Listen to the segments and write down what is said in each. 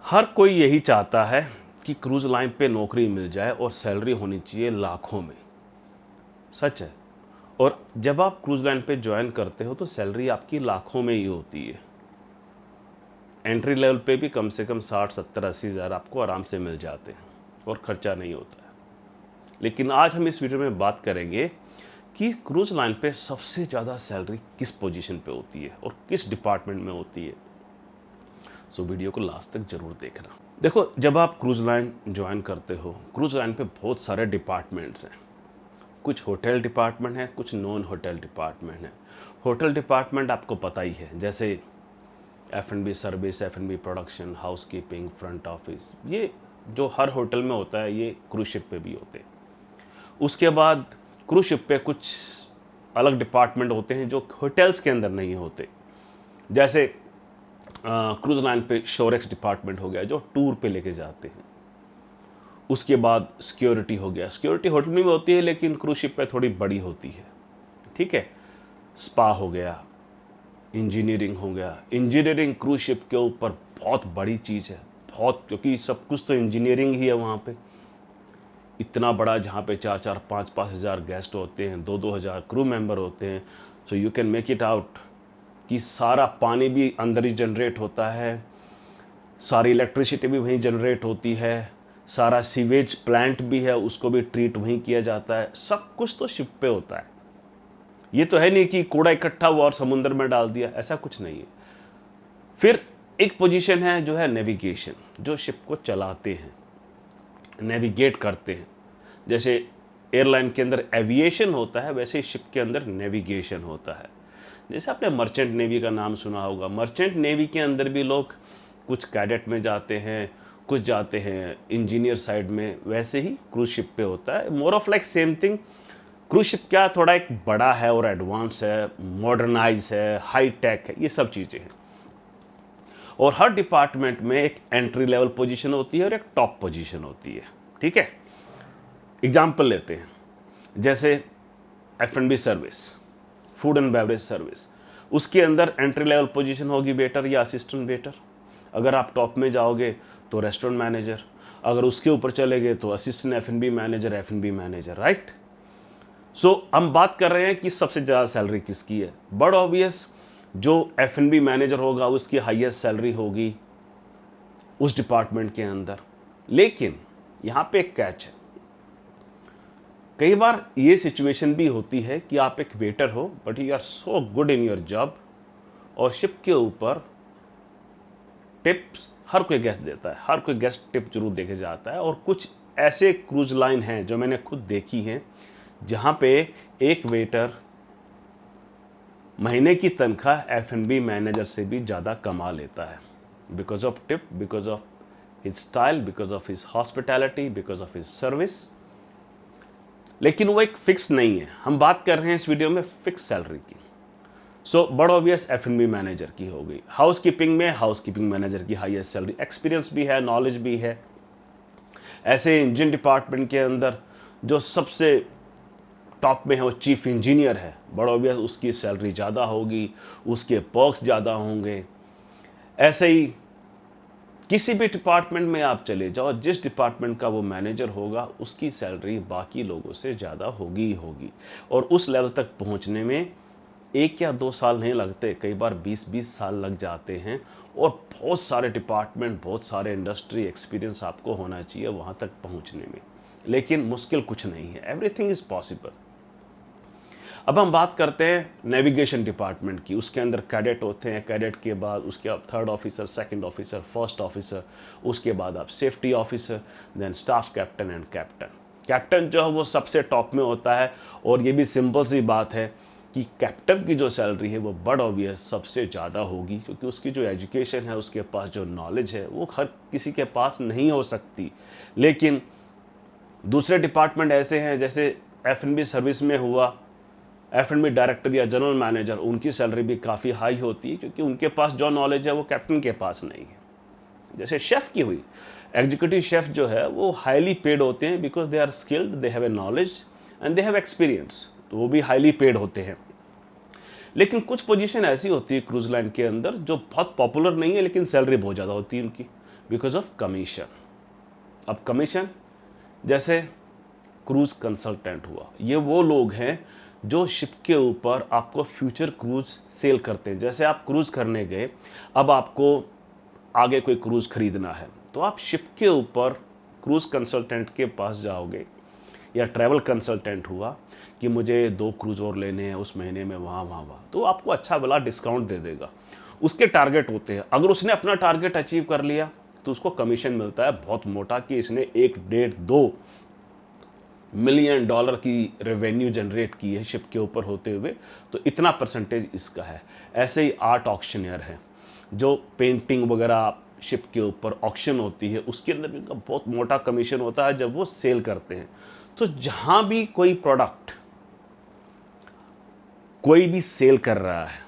हर कोई यही चाहता है कि क्रूज़ लाइन पे नौकरी मिल जाए और सैलरी होनी चाहिए लाखों में। सच है। और जब आप क्रूज़ लाइन पे ज्वाइन करते हो तो सैलरी आपकी लाखों में ही होती है। एंट्री लेवल पे भी कम से कम 60, 70, 80 हज़ार आपको आराम से मिल जाते हैं और ख़र्चा नहीं होता है। लेकिन आज हम इस वीडियो में बात करेंगे कि क्रूज़ लाइन पे सबसे ज़्यादा सैलरी किस पोजीशन पे होती है और किस डिपार्टमेंट में होती है। सो वीडियो को लास्ट तक ज़रूर देखना। देखो, जब आप क्रूज़ लाइन ज्वाइन करते हो, क्रूज़ लाइन पे बहुत सारे डिपार्टमेंट्स हैं। कुछ होटल डिपार्टमेंट हैं, कुछ नॉन होटल डिपार्टमेंट हैं। होटल डिपार्टमेंट आपको पता ही है, जैसे F&B service, F&B production, house keeping, front office, ये जो हर होटल में होता है ये क्रूज शिप पे भी होते हैं। उसके बाद क्रूज शिप पे कुछ अलग डिपार्टमेंट होते हैं जो होटल्स के अंदर नहीं होते। जैसे क्रूज लाइन पे शोरेक्स डिपार्टमेंट हो गया जो टूर पे लेके जाते हैं। उसके बाद सिक्योरिटी हो गया, सिक्योरिटी होटल में भी होती है लेकिन क्रूज शिप पे थोड़ी बड़ी होती है। ठीक है। स्पा हो गया, इंजीनियरिंग हो गया। इंजीनियरिंग क्रूज शिप के ऊपर बहुत बड़ी चीज़ है, बहुत, क्योंकि सब कुछ तो इंजीनियरिंग ही है वहाँ पे। इतना बड़ा, जहाँ पे 4-4, 5-5 हज़ार गेस्ट होते हैं, 2-2 हज़ार क्रू मेंबर होते हैं। So you can make it out कि सारा पानी भी अंदर ही जनरेट होता है, सारी इलेक्ट्रिसिटी भी वहीं जनरेट होती है, सारा सीवेज प्लांट भी है उसको भी ट्रीट वहीं किया जाता है। सब कुछ तो शिप पे होता है। ये तो है नहीं कि कूड़ा इकट्ठा हुआ और समुद्र में डाल दिया, ऐसा कुछ नहीं है। फिर एक पोजीशन है जो है नेविगेशन, जो शिप को चलाते हैं, नेविगेट करते हैं। जैसे एयरलाइन के अंदर एविएशन होता है, वैसे ही शिप के अंदर नेविगेशन होता है। जैसे आपने मर्चेंट नेवी का नाम सुना होगा, मर्चेंट नेवी के अंदर भी लोग कुछ कैडेट में जाते हैं, कुछ जाते हैं इंजीनियर साइड में, वैसे ही क्रूज शिप पे होता है। More of like same thing. Cruise ship क्या थोड़ा एक बड़ा है और एडवांस है, मॉडर्नाइज है, हाई टेक है, ये सब चीज़ें हैं। और हर डिपार्टमेंट में एक एंट्री लेवल पोजीशन होती है और एक टॉप पोजीशन होती है। ठीक है। एग्जाम्पल लेते हैं, जैसे F&B service, food and beverage service, उसके अंदर एंट्री लेवल पोजीशन होगी वेटर या असिस्टेंट वेटर। अगर आप टॉप में जाओगे तो रेस्टोरेंट मैनेजर, अगर उसके ऊपर चले गए तो assistant F&B manager, F&B manager, right. So हम बात कर रहे हैं कि सबसे ज़्यादा सैलरी किसकी है। बड़ा ऑब्वियस, जो F&B मैनेजर होगा उसकी हाईएस्ट सैलरी होगी उस डिपार्टमेंट के अंदर। लेकिन यहाँ पे एक कैच है, कई बार ये सिचुएशन भी होती है कि आप एक वेटर हो but you are so good in your job, और शिप के ऊपर टिप्स हर कोई गेस्ट देता है, हर कोई गेस्ट टिप जरूर देके जाता है। और कुछ ऐसे क्रूज लाइन हैं जो मैंने खुद देखी हैं जहाँ पे एक वेटर महीने की तनख्वाह F&B मैनेजर से भी ज़्यादा कमा लेता है, because of tip, because of his style, because of his hospitality, because of his service. लेकिन वो एक फिक्स नहीं है। हम बात कर रहे हैं इस वीडियो में फिक्स सैलरी की। सो बड़ा ऑब्वियस F&B मैनेजर की हो गई। हाउस कीपिंग में हाउस कीपिंग मैनेजर की हाईएस्ट सैलरी, एक्सपीरियंस भी है, नॉलेज भी है। ऐसे इंजन डिपार्टमेंट के अंदर जो सबसे टॉप में है वो चीफ इंजीनियर है, बड़ा ऑब्वियस उसकी सैलरी ज़्यादा होगी, उसके पर्क्स ज़्यादा होंगे। ऐसे ही किसी भी डिपार्टमेंट में आप चले जाओ, जिस डिपार्टमेंट का वो मैनेजर होगा उसकी सैलरी बाकी लोगों से ज़्यादा होगी ही होगी। और उस लेवल तक पहुंचने में 1 या 2 साल नहीं लगते, कई बार 20-20 साल लग जाते हैं। और बहुत सारे डिपार्टमेंट, बहुत सारे इंडस्ट्री एक्सपीरियंस आपको होना चाहिए वहाँ तक पहुँचने में। लेकिन मुश्किल कुछ नहीं है, एवरीथिंग इज़ पॉसिबल। अब हम बात करते हैं नेविगेशन डिपार्टमेंट की। उसके अंदर कैडेट होते हैं, कैडेट के बाद उसके बाद 3rd officer, 2nd officer, 1st officer, उसके बाद आप safety officer, then staff captain and captain. Captain जो है वो सबसे टॉप में होता है। और ये भी सिंपल सी बात है कि कैप्टन की जो सैलरी है वो बड़ा ऑब्वियस सबसे ज़्यादा होगी, क्योंकि उसकी जो एजुकेशन है, उसके पास जो नॉलेज है, वो हर किसी के पास नहीं हो सकती। लेकिन दूसरे डिपार्टमेंट ऐसे हैं, जैसे F&B सर्विस में हुआ, F&B डायरेक्टर या जनरल मैनेजर, उनकी सैलरी भी काफ़ी हाई होती है, क्योंकि उनके पास जो नॉलेज है वो कैप्टन के पास नहीं है। जैसे शेफ़ की हुई, एग्जीक्यूटिव शेफ़ जो है वो हाईली पेड होते हैं, because they are skilled, they have a knowledge and they have experience, तो वो भी हाईली पेड होते हैं। लेकिन कुछ पोजीशन ऐसी होती है क्रूज लाइन के अंदर जो बहुत पॉपुलर नहीं है, लेकिन सैलरी बहुत ज़्यादा होती है उनकी, बिकॉज ऑफ कमीशन। अब कमीशन, जैसे क्रूज कंसल्टेंट हुआ, ये वो लोग हैं जो शिप के ऊपर आपको फ्यूचर क्रूज सेल करते हैं। जैसे आप क्रूज करने गए, अब आपको आगे कोई क्रूज खरीदना है, तो आप शिप के ऊपर क्रूज कंसल्टेंट के पास जाओगे, या ट्रैवल कंसल्टेंट हुआ कि मुझे 2 क्रूज और लेने हैं उस महीने में, वहाँ, तो आपको अच्छा वाला डिस्काउंट दे देगा। उसके टारगेट होते हैं, अगर उसने अपना टारगेट अचीव कर लिया तो उसको कमीशन मिलता है बहुत मोटा, कि इसने 1, 1.5, 2 मिलियन डॉलर की रेवेन्यू जनरेट की है शिप के ऊपर होते हुए, तो इतना परसेंटेज इसका है। ऐसे ही आर्ट ऑक्शनियर हैं, जो पेंटिंग वगैरह शिप के ऊपर ऑक्शन होती है, उसके अंदर भी उनका बहुत मोटा कमीशन होता है जब वो सेल करते हैं। तो जहाँ भी कोई प्रोडक्ट कोई भी सेल कर रहा है,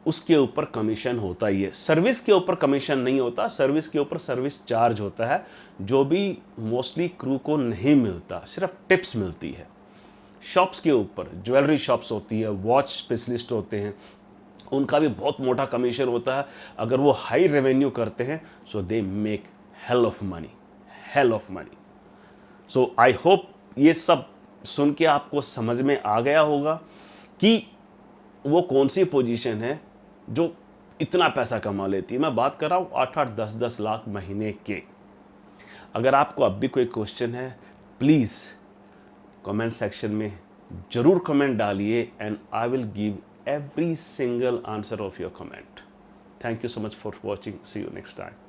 उसके ऊपर कमीशन होता ही है। सर्विस के ऊपर कमीशन नहीं होता, सर्विस के ऊपर सर्विस चार्ज होता है, जो भी मोस्टली क्रू को नहीं मिलता, सिर्फ टिप्स मिलती है। शॉप्स के ऊपर, ज्वेलरी शॉप्स होती है, वॉच स्पेशलिस्ट होते हैं, उनका भी बहुत मोटा कमीशन होता है। अगर वो हाई रेवेन्यू करते हैं, so they make hell of money. So I hope ये सब सुन के आपको समझ में आ गया होगा कि वो कौन सी पोजीशन है जो इतना पैसा कमा लेती है। मैं बात कर रहा हूँ 8-8, 10-10 लाख महीने के। अगर आपको अब भी कोई क्वेश्चन है, प्लीज़ कमेंट सेक्शन में ज़रूर कमेंट डालिए, and I will give every single answer of your comment. Thank you so much for watching. See you next time.